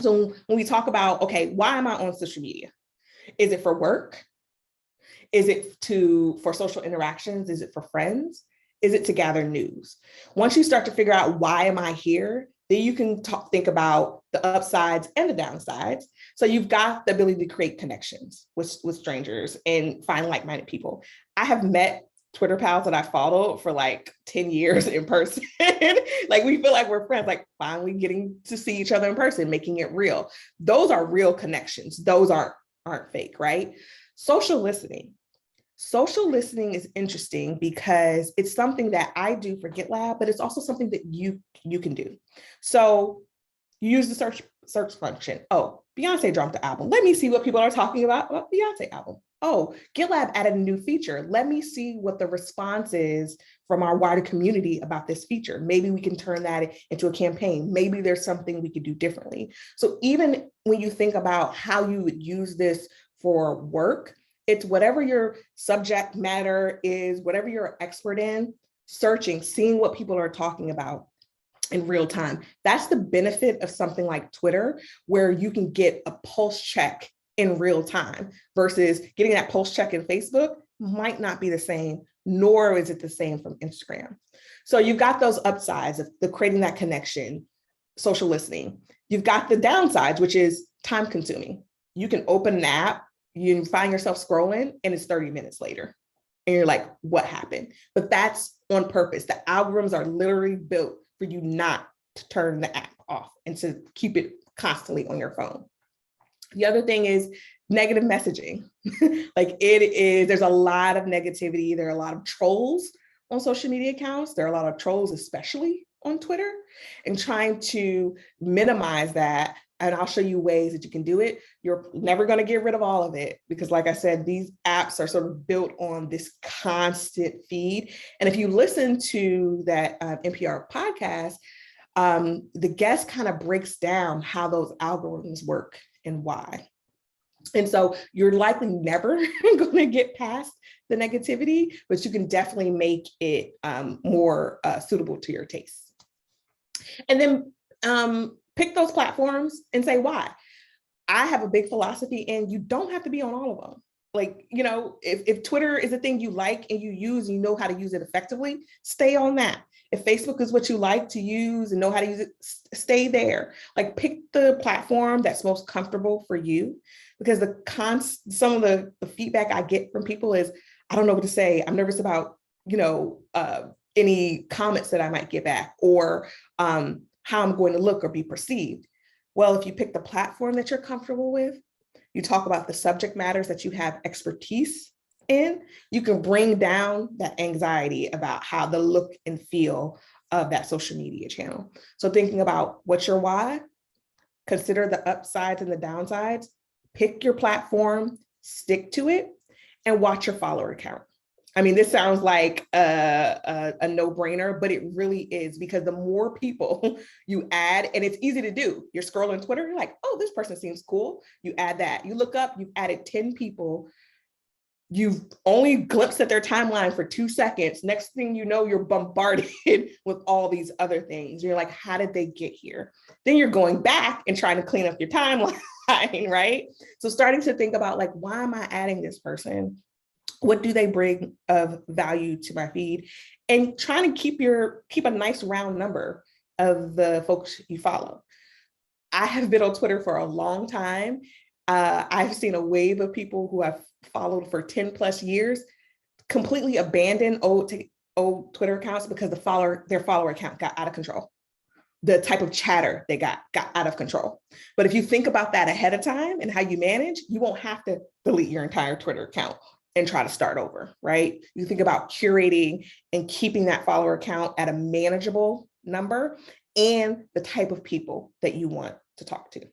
So when we talk about, okay, why am I on social media? Is it for work? Is it for social interactions? Is it for friends? Is it to gather news? Once you start to figure out why am I here, then you can think about the upsides and the downsides. So you've got the ability to create connections with strangers and find like-minded people. I have met Twitter pals that I followed for like 10 years in person. Like we feel like we're friends, like finally getting to see each other in person, making it real. Those are real connections. Those aren't fake, right? Social listening. Social listening is interesting because it's something that I do for GitLab, but it's also something that you can do. So you use the search function. Oh, Beyonce dropped the album. Let me see what people are talking about Beyonce album. Oh, GitLab added a new feature. Let me see what the response is from our wider community about this feature. Maybe we can turn that into a campaign. Maybe there's something we could do differently. So even when you think about how you would use this for work, it's whatever your subject matter is, whatever you're an expert in, searching, seeing what people are talking about in real time. That's the benefit of something like Twitter, where you can get a pulse check in real time versus getting that pulse check in Facebook might not be the same, nor is it the same from Instagram. So you've got those upsides of the creating that connection, social listening. You've got the downsides, which is time consuming. You can open an app, you find yourself scrolling and it's 30 minutes later. And you're like, what happened? But that's on purpose. The algorithms are literally built for you not to turn the app off and to keep it constantly on your phone. The other thing is negative messaging. Like there's a lot of negativity. There are a lot of trolls on social media accounts. There are a lot of trolls, especially on Twitter, and trying to minimize that. And I'll show you ways that you can do it. You're never going to get rid of all of it because, like I said, these apps are sort of built on this constant feed. And if you listen to that NPR podcast, the guest kind of breaks down how those algorithms work and why. And so you're likely never going to get past the negativity, but you can definitely make it more suitable to your taste. And then pick those platforms and say why. I have a big philosophy, and you don't have to be on all of them. Like, you know, if Twitter is a thing you like and you use, you know how to use it effectively, stay on that. If Facebook is what you like to use and know how to use it, stay there. Like, pick the platform that's most comfortable for you, because some of the feedback I get from people is, I don't know what to say. I'm nervous about, any comments that I might get back, or how I'm going to look or be perceived. Well, if you pick the platform that you're comfortable with, you talk about the subject matters that you have expertise in, you can bring down that anxiety about how the look and feel of that social media channel. So thinking about what's your why, consider the upsides and the downsides, pick your platform, stick to it, and watch your follower count. I mean, this sounds like a no-brainer, but it really is, because the more people you add, and it's easy to do. You're scrolling Twitter, you're like, oh, this person seems cool. You add that. You look up, you've added 10 people. You've only glimpsed at their timeline for 2 seconds. Next thing you know, you're bombarded with all these other things. You're like, how did they get here? Then you're going back and trying to clean up your timeline, right? So starting to think about, like, why am I adding this person? What do they bring of value to my feed? And trying to keep a nice round number of the folks you follow. I have been on Twitter for a long time. I've seen a wave of people who I've followed for 10 plus years completely abandon old Twitter accounts because their follower account got out of control. The type of chatter they got out of control. But if you think about that ahead of time and how you manage, you won't have to delete your entire Twitter account and try to start over, right? You think about curating and keeping that follower count at a manageable number and the type of people that you want to talk to.